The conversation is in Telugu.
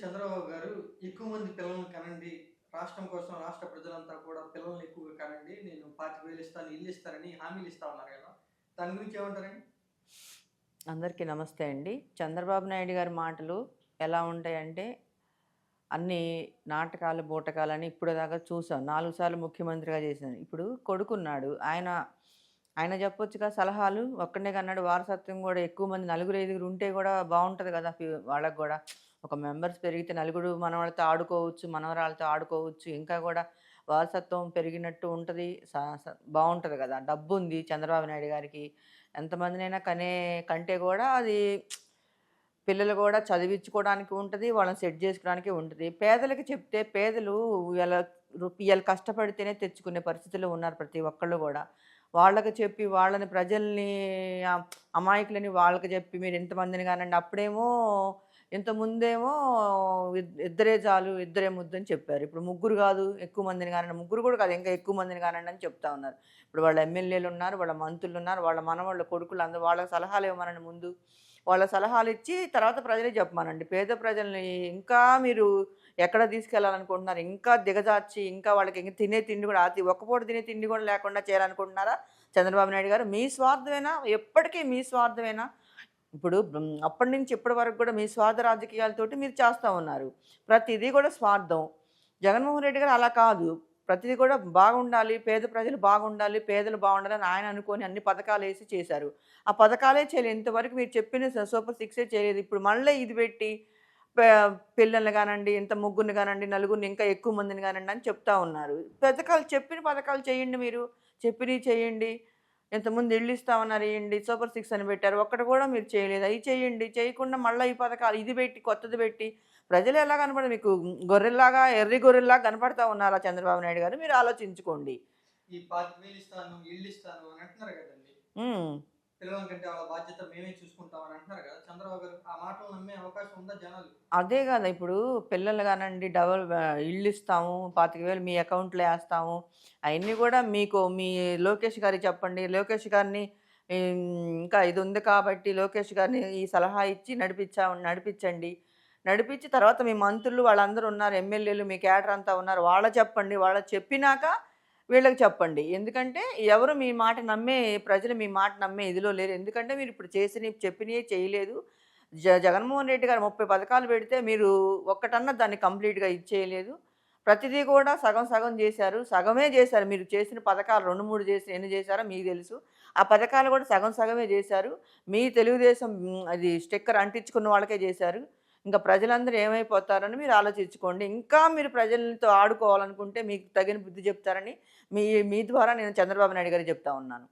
చంద్రబాబు గారు ఎక్కువ మంది పిల్లల్ని కనండి. రాష్ట్రం కోసం రాష్ట్ర ప్రజలంతా కూడా పిల్లల్ని ఎక్కువగా కనండి. నేను 25,000 ఇస్తాను, ఇల్లు ఇస్తానని హామీలు ఇస్తా ఉన్నారు గదా! దాని గురించి ఏమంటారండి? అందరికీ నమస్తే అండి. చంద్రబాబు నాయుడు గారి మాటలు ఎలా ఉంటాయంటే, అన్నీ నాటకాలు, బూటకాలని ఇప్పటిదాకా చూసాం. 4 సార్లు ముఖ్యమంత్రిగా చేశాను. ఇప్పుడు కొడుకున్నాడు. ఆయన ఆయన చెప్పొచ్చుగా సలహాలు. ఒక్కడినే కన్నాడు. వారసత్వం గూడా ఎక్కువ మంది నలుగురు, ఐదుగురు ఉంటే గూడా బావుంటది గదా! వాళ్ళకి గూడా. ఒక మెంబర్స్ పెరిగితే నలుగురు మనవళ్ళతో ఆడుకోవచ్చు, మనవరాళ్ళతో ఆడుకోవచ్చు. ఇంకా గూడా వారసత్వం పెరిగినట్టు ఉంటది. స స బావుంటది గదా! డబ్బుంది చంద్రబాబు నాయుడు గారికి. ఎంతమందినైనా కంటే గూడా అది పిల్లలు గూడా చదివించుకోవడానికి ఉంటది. వాళ్ళని సెట్ జేసుకోవడానికి ఉంటది. పేదలకి చెప్తే పేదలు ఇయాల ఇయాల కష్టపడితేనే తెచ్చుకునే పరిస్థితిలో ఉన్నారు ప్రతి ఒక్కళ్ళు గూడా. వాళ్ళకి చెప్పి వాళ్ళని ప్రజల్ని అమాయకులని వాళ్ళకి జెప్పి మీరు ఇంతమందిని గానండి. అప్పుడేమో ఇంతకుముందేమో ఇద్దరే చాలు, ఇద్దరే ముద్దని చెప్పారు. ఇప్పుడు ముగ్గురు గాదు ఎక్కువ మందిని గానండి. ముగ్గురు గూడా కాదు ఇంకా ఎక్కువ మందిని గానండి అని చెప్తా ఉన్నారు. ఇప్పుడు వాళ్ళ ఎమ్మెల్యేలున్నారు, వాళ్ళ మంత్రులున్నారు, వాళ్ళ మనవళ్ళ కొడుకులు అందరూ వాళ్ళకి సలహాలు ఇవ్వమనండి ముందు. వాళ్ళ సలహాలిచ్చి తర్వాత ప్రజలకి చెప్పమనండి. పేద ప్రజల్ని ఇంకా మీరు ఎక్కడ తీసుకెళ్ళాలనుకుంటున్నారు? ఇంకా దిగజార్చి ఇంకా వాళ్ళకి ఇంక తినే తిండి కూడా ఒక్క పూట తినే తిండి కూడా లేకుండా చేయాలనుకుంటున్నారా చంద్రబాబు నాయుడు గారు? మీ స్వార్థమేనా? ఎప్పటికీ మీ స్వార్థమేనా? ఇప్పుడు అప్పటి నుంచి ఇప్పటి వరకు కూడా మీ స్వార్థ రాజకీయాలతోటి మీరు చేస్తా ఉన్నారు. ప్రతిదీ కూడా స్వార్థం. జగన్మోహన్ రెడ్డి గారు అలా కాదు. ప్రతిదీ కూడా బాగుండాలి, పేద ప్రజలు బాగుండాలి, పేదలు బాగుండాలని ఆయన అనుకోని అన్ని పథకాలేసి చేశారు. ఆ పథకాలే చేయలేదు. ఇంతవరకు మీరు చెప్పిన సూపర్ సిక్సే చేయలేదు. ఇప్పుడు మళ్ళీ ఇది పెట్టి ప పిల్లల్ని గానండి, ఇంత ముగ్గురిని గానండి, నలుగురిని ఇంకా ఎక్కువ మందిని గానండి అని చెప్తా ఉన్నారు. చెప్పిన పథకాలు చేయండి మీరు. చెప్పినయి చేయండి. ఇంతకుముందు ఇళ్ళు ఇస్తామన్నారు ఇయ్యండి. సూపర్ సిక్స్ అని పెట్టారు. ఒక్కటి కూడా మీరు చేయలేదు. అయి చేయండి. చేయకుండా మళ్ళా ఈ పథకాలు ఇది పెట్టి, కొత్తది పెట్టి ప్రజలు ఎలా కనపడరు మీకు గొర్రెల్లాగా, ఎర్రి గొర్రెల్లాగా కనపడతా ఉన్నారా చంద్రబాబు నాయుడు గారు? మీరు ఆలోచించుకోండి. ఈ 25,000 ఇస్తాను, ఇల్లు ఇస్తాను అని అంటున్నారు గదండీ! హ్మ్. పిల్లల కంటే వాళ్ళ బాధ్యత మేమే చూసుకుంటాం అని అంటున్నారు గదా! చంద్రబాబు గారు. ఆ మాటలు నమ్మే అవకాశం ఉందా జనాలు? అదే గదా! ఇప్పుడు పిల్లలు గానండి ఇల్లిస్తాము, 25,000 మీ అకౌంట్‌లో ఏస్తాము. అయన్నీ గూడా మీ లోకేష్ గారికి చెప్పండి. లోకేష్ గారిని ఇంకా ఇది ఉంది కాబట్టి లోకేష్ గారిని ఈ సలహా ఇచ్చి నడిపిచ్చండి. నడిపిచ్చి తర్వాత మీ మంత్రులు వాళ్ళందరూ ఉన్నారు. ఎమ్మెల్యేలు మీ క్యాడర్ అంతా ఉన్నారు. వాళ్ళకి చెప్పండి. వాళ్ళకి చెప్పినాక వీళ్ళకి చెప్పండి. ఎందుకంటే ఎవరు మీ మాట నమ్మే ప్రజలు మీ మాట నమ్మే ఇదిలో లేరు. ఎందుకంటే మీరిప్పుడు చెప్పినయి చేయలేదు. జగన్మోహన్ రెడ్డి గారు 30 పథకాలు పెడితే మీరు ఒక్కటన్నా దాన్ని కంప్లీట్‌గా ఇచ్చేయలేదు. ప్రతిదీ కూడా సగం సగం జేశారు. సగమే జేశారు. మీరు చేసిన పథకాలు 2, 3 చేసి ఎన్ని చేశారో మీకు తెలుసు. ఆ పథకాలు కూడా సగం సగమే జేశారు. మీ తెలుగుదేశం అది స్టిక్కర్ అంటించుకున్న వాళ్ళకే జేశారు. ఇంకా ప్రజలందరూ ఏమైపోతారని మీరు ఆలోచించుకోండి. ఇంకా మీరు ప్రజలతో ఆడుకోవాలనుకుంటే మీకు తగిన బుద్ధి చెప్తారని మీ మీ ద్వారా నేను చంద్రబాబు నాయుడు గారికి చెప్తా ఉన్నాను.